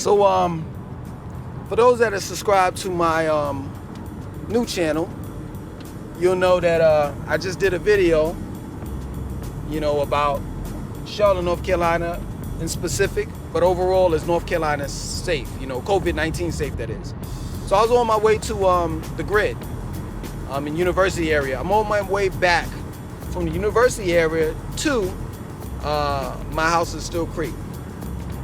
So for those that are subscribed to my new channel, you'll know that I just did a video, about Charlotte, North Carolina in specific, but overall is North Carolina safe, COVID-19 safe, that is. So I was on my way to the grid in University area. I'm on my way back from the University area to my house in Still Creek.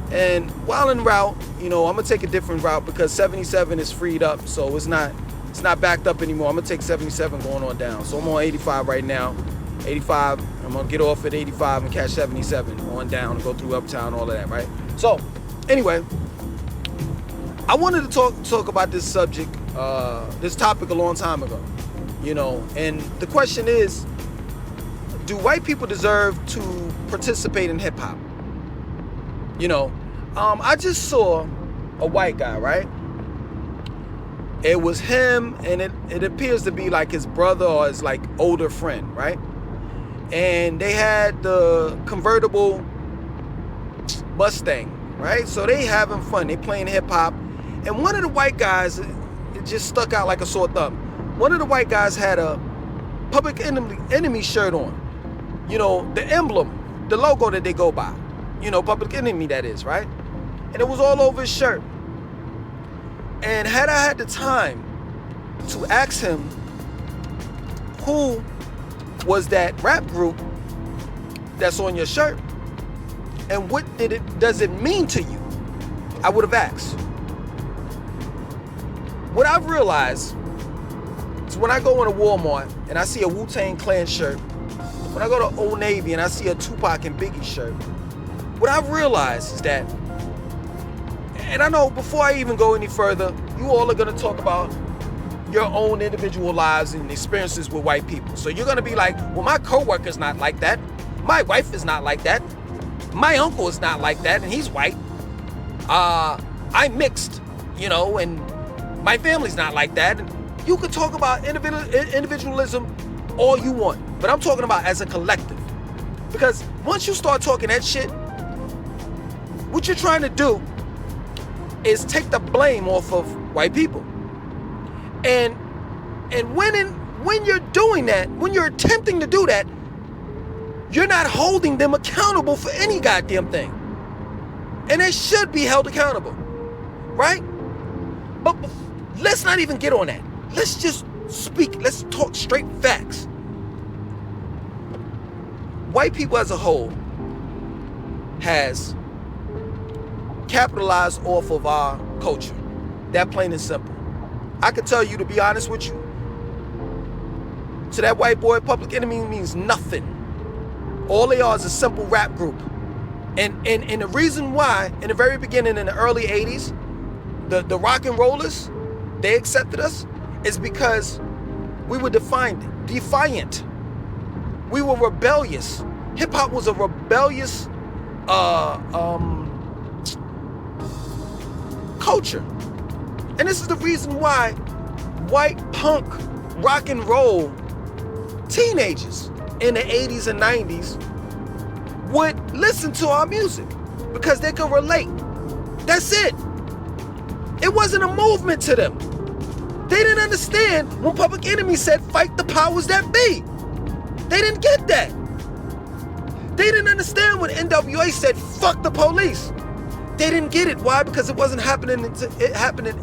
And while en route, I'm gonna take a different route because 77 is freed up, so it's not backed up anymore. I'm gonna take 77 going on down. So I'm on 85 right now. 85, I'm gonna get off at 85 and catch 77 on down and go through Uptown, all of that, right? So anyway, I wanted to talk about this subject, this topic a long time ago, and the question is, do white people deserve to participate in hip hop? I just saw a white guy, right? It was him, and it appears to be like his brother or his older friend, right? And they had the convertible Mustang, right? So they having fun, they playing hip hop. And one of the white guys, it just stuck out like a sore thumb. One of the white guys had a Public Enemy shirt on. The emblem, the logo that they go by. Public Enemy, that is, right? And it was all over his shirt. And had I had the time to ask him who was that rap group that's on your shirt and what does it mean to you, I would have asked. What I've realized is when I go into Walmart and I see a Wu-Tang Clan shirt, when I go to Old Navy and I see a Tupac and Biggie shirt, what I've realized is that, and I know before I even go any further, you all are going to talk about your own individual lives and experiences with white people. So you're going to be like, well, my coworker's not like that. My wife is not like that. My uncle is not like that, and he's white. I'm mixed, and my family's not like that. And you can talk about individualism all you want, but I'm talking about as a collective. Because once you start talking that shit, what you're trying to do is take the blame off of white people. And when you're doing that, when you're attempting to do that, you're not holding them accountable for any goddamn thing. And they should be held accountable, right? But let's not even get on that. Let's just speak. Let's talk straight facts. White people as a whole has capitalized off of our culture. That plain and simple. I can tell you, to be honest with you, to that white boy, Public Enemy means nothing. All they are is a simple rap group. And the reason why, in the very beginning, in the early 80s, the rock and rollers, they accepted us, is because we were defiant. We were rebellious. Hip hop was a rebellious culture. And this is the reason why white punk rock and roll teenagers in the 80s and 90s would listen to our music because they could relate. That's it. It wasn't a movement to them. They didn't understand when Public Enemy said, fight the powers that be. They didn't get that. They didn't understand when NWA said, fuck the police. They didn't get it. Why? Because it wasn't happening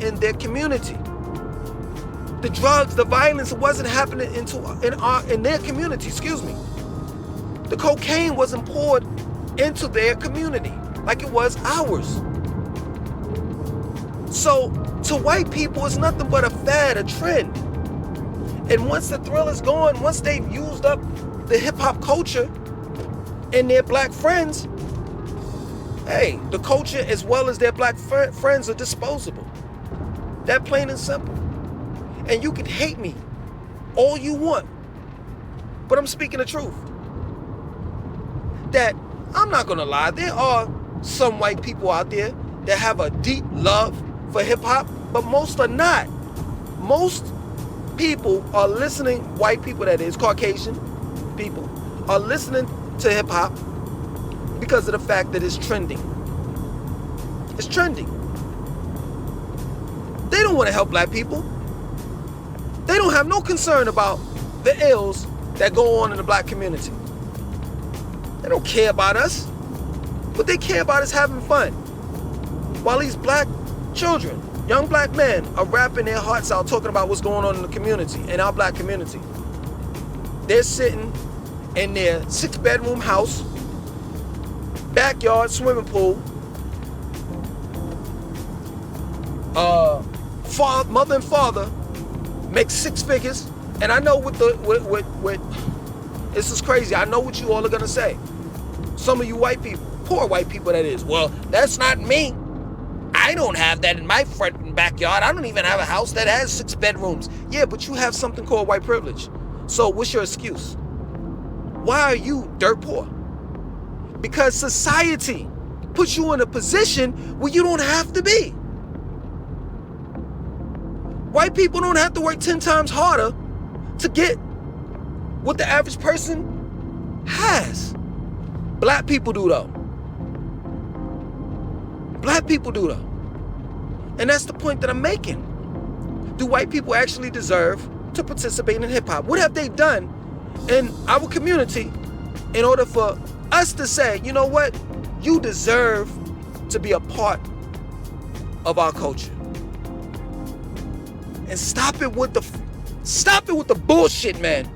in their community. The drugs, the violence, it wasn't happening in their community, excuse me. The cocaine wasn't poured into their community like it was ours. So to white people, it's nothing but a fad, a trend. And once the thrill is gone, once they've used up the hip hop culture and their black friends, hey, the culture as well as their black friends are disposable. That plain and simple. And you can hate me all you want, but I'm speaking the truth. That I'm not gonna lie, there are some white people out there that have a deep love for hip hop, but most are not. Most people are listening, white people that is, Caucasian people, are listening to hip hop because of the fact that it's trending. It's trending. They don't want to help black people. They don't have no concern about the ills that go on in the black community. They don't care about us. What they care about is having fun. While these black children, young black men, are rapping their hearts out talking about what's going on in the community, in our black community. They're sitting in their 6-bedroom house, backyard swimming pool, mother and father make 6 figures, and I know what this is crazy. I know what you all are gonna say. Some of you white people, poor white people that is. Well, that's not me. I don't have that in my front and backyard. I don't even have a house that has 6 bedrooms. Yeah, but you have something called white privilege. So what's your excuse? Why are you dirt poor? Because society puts you in a position where you don't have to be. White people don't have to work 10 times harder to get what the average person has. Black people do though. Black people do though. And that's the point that I'm making. Do white people actually deserve to participate in hip hop? What have they done in our community in order for us to say, you know what? You deserve to be a part of our culture. And stop it with the bullshit, man.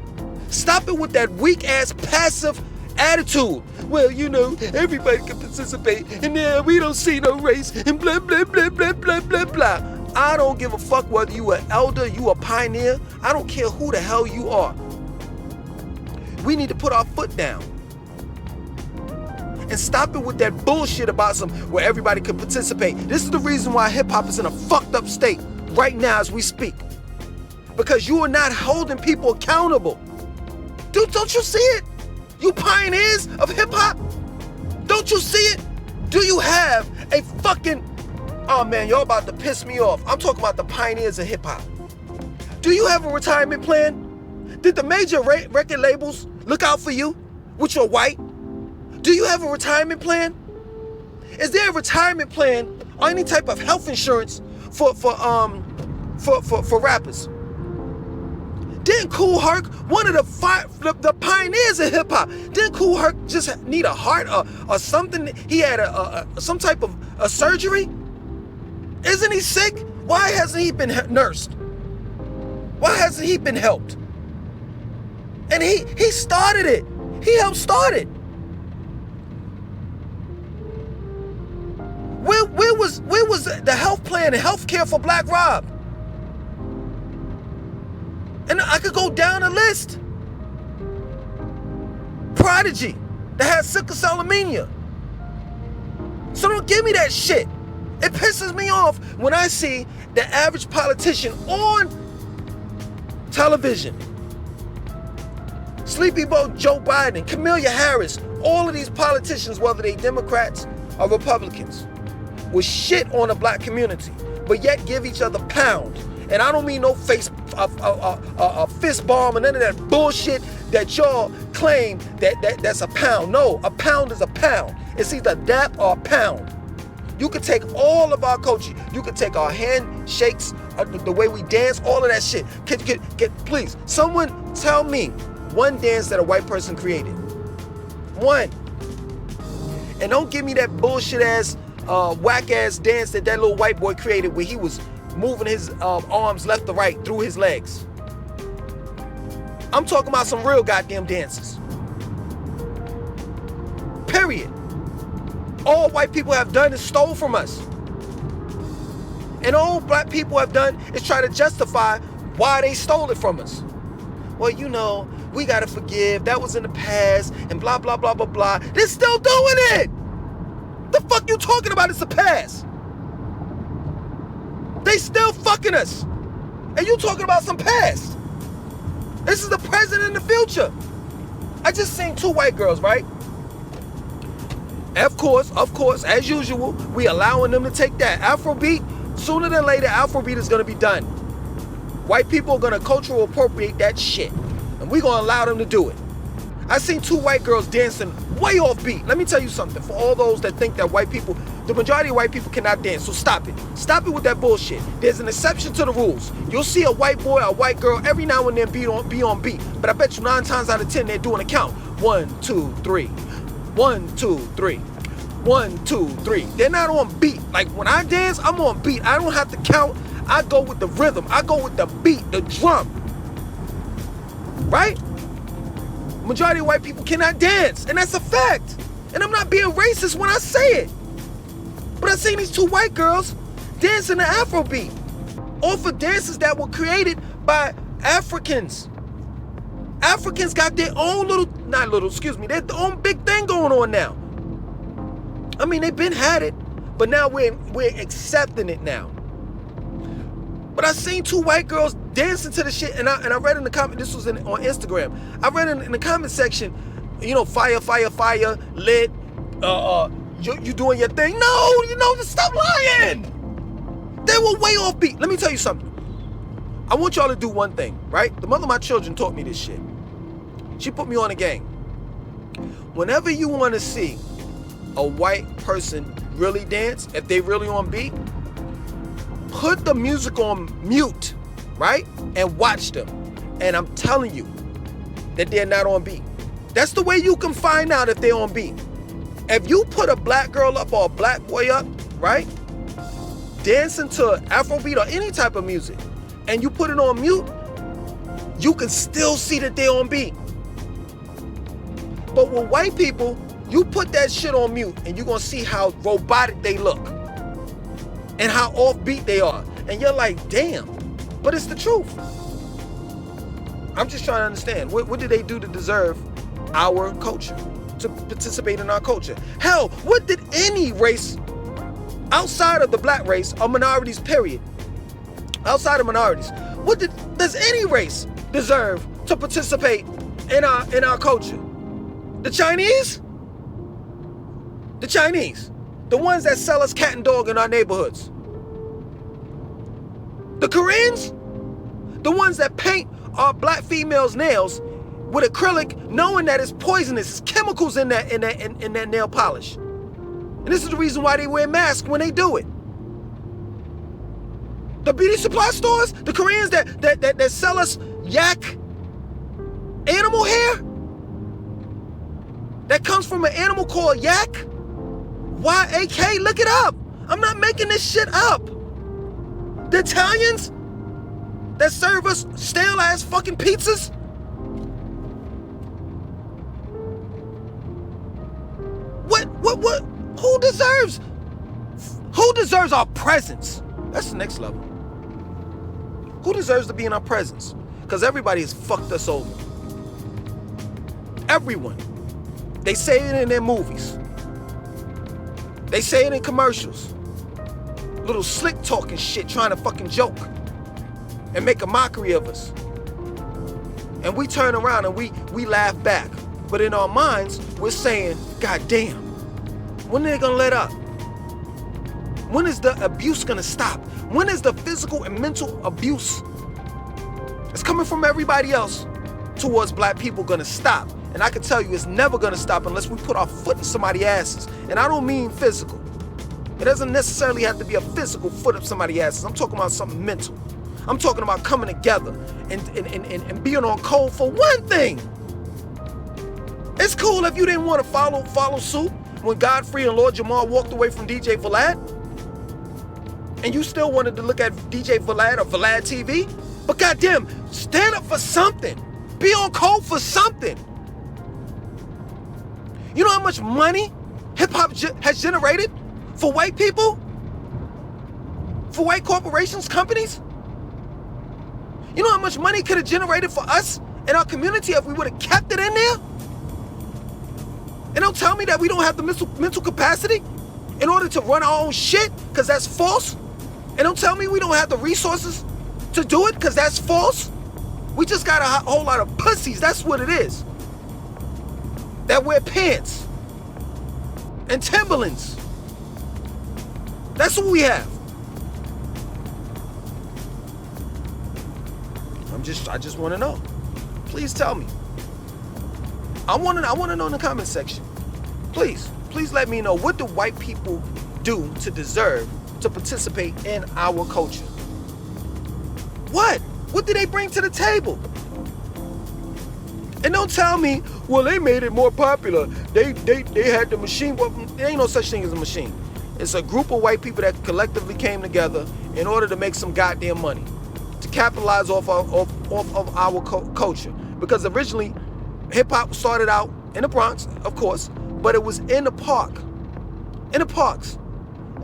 Stop it with that weak ass passive attitude. Well, you know, everybody can participate, and then we don't see no race, and blah blah blah blah blah blah blah. I don't give a fuck whether you an elder, you a pioneer. I don't care who the hell you are. We need to put our foot down and stop it with that bullshit about where everybody can participate. This is the reason why hip hop is in a fucked up state right now as we speak. Because you are not holding people accountable. Dude, don't you see it? You pioneers of hip hop, don't you see it? Do you have a fucking, oh man, y'all about to piss me off. I'm talking about the pioneers of hip hop. Do you have a retirement plan? Did the major record labels look out for you, which you're white? Do you have a retirement plan? Is there a retirement plan or any type of health insurance for rappers? Didn't Kool Herc, one of the pioneers of hip hop, didn't Kool Herc just need a heart or something? He had some type of a surgery. Isn't he sick? Why hasn't he been nursed? Why hasn't he been helped? And he started it. He helped start it. Where was the health plan and health care for Black Rob? And I could go down the list. Prodigy, that has sickle cell anemia. So don't give me that shit. It pisses me off when I see the average politician on television. Sleepy Joe Biden, Kamala Harris, all of these politicians, whether they Democrats or Republicans, will shit on the black community, but yet give each other pound. And I don't mean no fist bomb and none of that bullshit that y'all claim that's a pound. No, a pound is a pound. It's either that or a pound. You could take all of our culture. You could take our handshakes, the way we dance, all of that shit. Please, someone tell me one dance that a white person created. One. And don't give me that bullshit ass, whack ass dance that little white boy created where he was moving his arms left to right through his legs. I'm talking about some real goddamn dances. Period. All white people have done is stole from us. And all black people have done is try to justify why they stole it from us. Well, you know, we gotta forgive. That was in the past and blah, blah, blah, blah, blah. They're still doing it. The fuck you talking about? It's the past. They still fucking us. And you talking about some past. This is the present and the future. I just seen 2 white girls, right? Of course, as usual, we allowing them to take that. Afrobeat, sooner than later, Afrobeat is gonna be done. White people are gonna cultural appropriate that shit. And we gonna allow them to do it. I seen 2 white girls dancing way off beat. Let me tell you something. For all those that think that white people The majority of white people cannot dance, so stop it. Stop it with that bullshit. There's an exception to the rules. You'll see a white boy or a white girl every now and then be on beat. But I bet you 9 times out of 10 they're doing a count. 1, 2, 3. 1, 2, 3. 1, 2, 3. They're not on beat. Like when I dance, I'm on beat. I don't have to count. I go with the rhythm. I go with the beat, the drum. Right? Majority of white people cannot dance, and that's a fact. And I'm not being racist when I say it. But I seen these 2 white girls dancing the Afrobeat off of dances that were created by Africans. Africans got their own their own big thing going on now. I mean, they've been had it, but now we're accepting it now. But I seen 2 white girls dancing to the shit, and I read in the comment, this was on Instagram. I read in the comment section, fire, fire, fire, lit, you doing your thing. No, just stop lying. They were way off beat. Let me tell you something. I want y'all to do one thing, right? The mother of my children taught me this shit. She put me on a game. Whenever you want to see a white person really dance, if they really on beat, put the music on mute, right? And watch them. And I'm telling you that they're not on beat. That's the way you can find out if they're on beat. If you put a black girl up or a black boy up, right? Dancing to Afrobeat or any type of music, and you put it on mute, you can still see that they're on beat. But with white people, you put that shit on mute and you're gonna see how robotic they look and how offbeat they are. And you're like, damn, but it's the truth. I'm just trying to understand, what did they do to deserve our culture, to participate in our culture? Hell, what did any race outside of the black race or minorities, period, outside of minorities, does any race deserve to participate in our culture? The Chinese? The Chinese. The ones that sell us cat and dog in our neighborhoods. The Koreans? The ones that paint our black females' nails with acrylic, knowing that it's poisonous, it's chemicals in that nail polish. And this is the reason why they wear masks when they do it. The beauty supply stores, the Koreans that sell us yak animal hair that comes from an animal called yak, Y-A-K, look it up. I'm not making this shit up. The Italians that serve us stale ass fucking pizzas. What? Who deserves our presence? That's the next level. Who deserves to be in our presence? Because everybody has fucked us over. Everyone. They say it in their movies. They say it in commercials. Little slick talking shit, trying to fucking joke and make a mockery of us. And we turn around and we laugh back. But in our minds, we're saying, God damn, when are they gonna let up? When is the abuse gonna stop? When is the physical and mental abuse that's coming from everybody else towards black people gonna stop? And I can tell you it's never gonna stop unless we put our foot in somebody's asses. And I don't mean physical. It doesn't necessarily have to be a physical foot up somebody's asses. I'm talking about something mental. I'm talking about coming together and being on code for one thing. It's cool if you didn't want to follow suit when Godfrey and Lord Jamar walked away from DJ Vlad, and you still wanted to look at DJ Vlad or Vlad TV. But goddamn, stand up for something. Be on code for something. You know how much money hip-hop has generated for white people? For white corporations, companies? You know how much money could have generated for us in our community if we would have kept it in there? And don't tell me that we don't have the mental capacity in order to run our own shit, because that's false. And don't tell me we don't have the resources to do it, because that's false. We just got a whole lot of pussies, that's what it is, that wear pants and Timberlands. That's what we have. I just want to know. Please tell me. I want to know in the comment section. Please let me know, what do white people do to deserve to participate in our culture? What? What did they bring to the table? And don't tell me, well, they made it more popular. They had the machine. Well, there ain't no such thing as a machine. It's a group of white people that collectively came together in order to make some goddamn money, to capitalize off of our culture. Because originally, hip-hop started out in the Bronx, of course, but it was in the parks.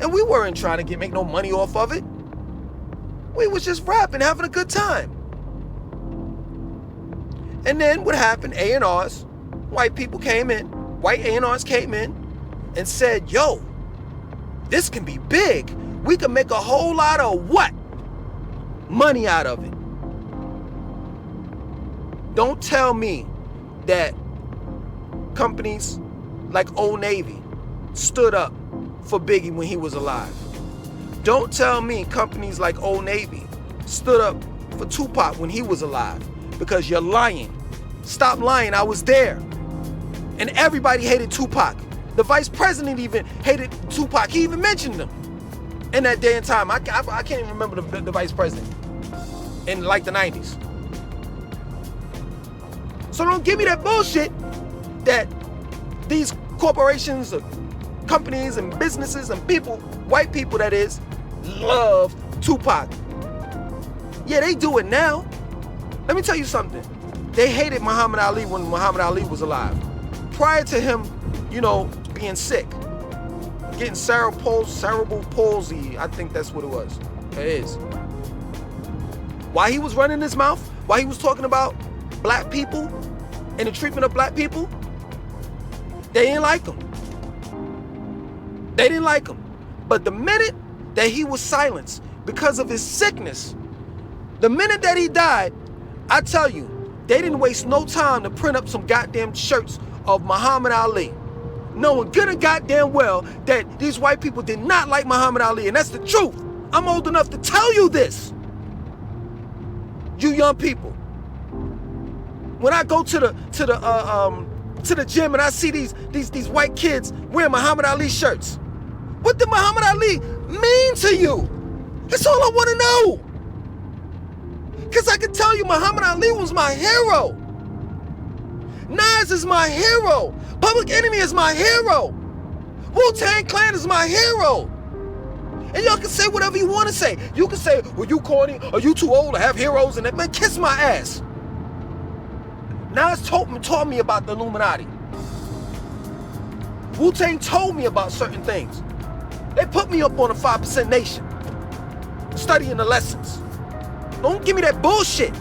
And we weren't trying to make no money off of it. We was just rapping, having a good time. And then what happened? A&Rs, white people came in, white A&Rs came in and said, yo, this can be big. We can make a whole lot of what? Money out of it. Don't tell me that companies like Old Navy stood up for Biggie when he was alive. Don't tell me companies like Old Navy stood up for Tupac when he was alive, because you're lying. Stop lying. I was there. And everybody hated Tupac. The vice president even hated Tupac. He even mentioned him in that day and time. I can't even remember the vice president in like the 90s. So don't give me that bullshit that these corporations, companies and businesses and people, white people that is, love Tupac. Yeah, they do it now. Let me tell you something. They hated Muhammad Ali when Muhammad Ali was alive. Prior to him, being sick, getting cerebral palsy, I think that's what it was. It is. While he was running his mouth, while he was talking about black people and the treatment of black people, they didn't like him. They didn't like him. But the minute that he was silenced because of his sickness, the minute that he died, I tell you, they didn't waste no time to print up some goddamn shirts of Muhammad Ali, knowing good and goddamn well that these white people did not like Muhammad Ali, and that's the truth. I'm old enough to tell you this. You young people. When I go to the gym and I see these white kids wearing Muhammad Ali shirts, what did Muhammad Ali mean to you? That's all I want to know. Because I can tell you Muhammad Ali was my hero. Nas is my hero. Public Enemy is my hero. Wu-Tang Clan is my hero. And y'all can say whatever you want to say. You can say, well, you corny, or you too old to have heroes, and that, man, kiss my ass. Nas taught me about the Illuminati. Wu-Tang told me about certain things. They put me up on a 5% Nation, studying the lessons. Don't give me that bullshit.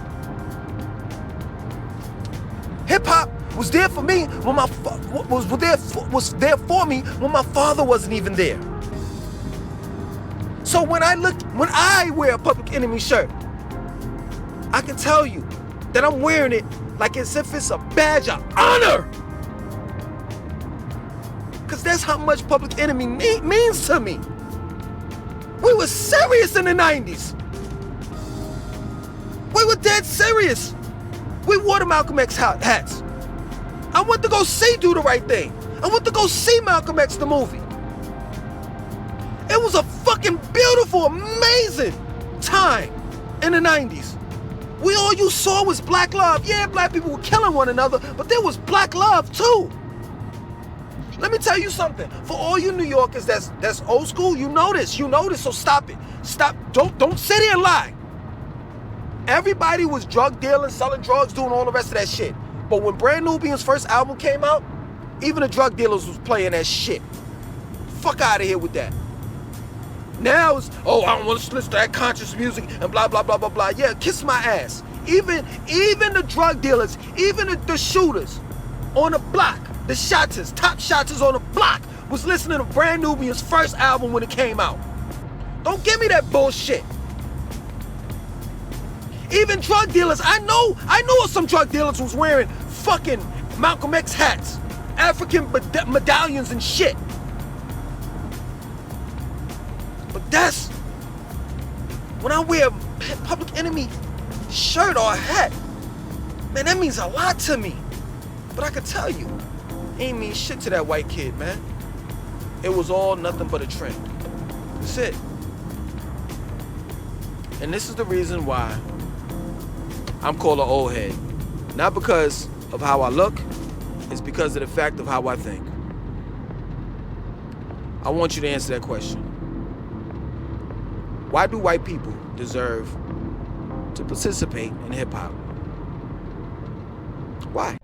Hip hop was there for me when was there for me when my father wasn't even there. So when I wear a Public Enemy shirt, I can tell you that I'm wearing it like as if it's a badge of honor. Because that's how much Public Enemy means to me. We were serious in the 90s. We were dead serious. We wore the Malcolm X hats. I went to go see Do the Right Thing. I went to go see Malcolm X the movie. It was a fucking beautiful, amazing time in the 90s. All you saw was black love. Yeah, black people were killing one another, but there was black love too. Let me tell you something. For all you New Yorkers that's old school, you know this, so stop it. Stop, don't sit here and lie. Everybody was drug dealing, selling drugs, doing all the rest of that shit. But when Brand Nubian's first album came out, even the drug dealers was playing that shit. Fuck out of here with that. Now it's, I don't want to listen to that conscious music and blah, blah, blah, blah, blah. Yeah, kiss my ass. Even the drug dealers, even the shooters on the block, the shotters, top shotters on the block was listening to Brand Nubian's first album when it came out. Don't give me that bullshit. Even drug dealers, I know some drug dealers was wearing fucking Malcolm X hats, African medallions and shit. But that's, when I wear a Public Enemy shirt or a hat, man, that means a lot to me. But I can tell you, it ain't mean shit to that white kid, man. it was all nothing but a trend. That's it. And this is the reason why I'm called an old head. Not because of how I look, it's because of the fact of how I think. I want you to answer that question. Why do white people deserve to participate in hip hop? Why?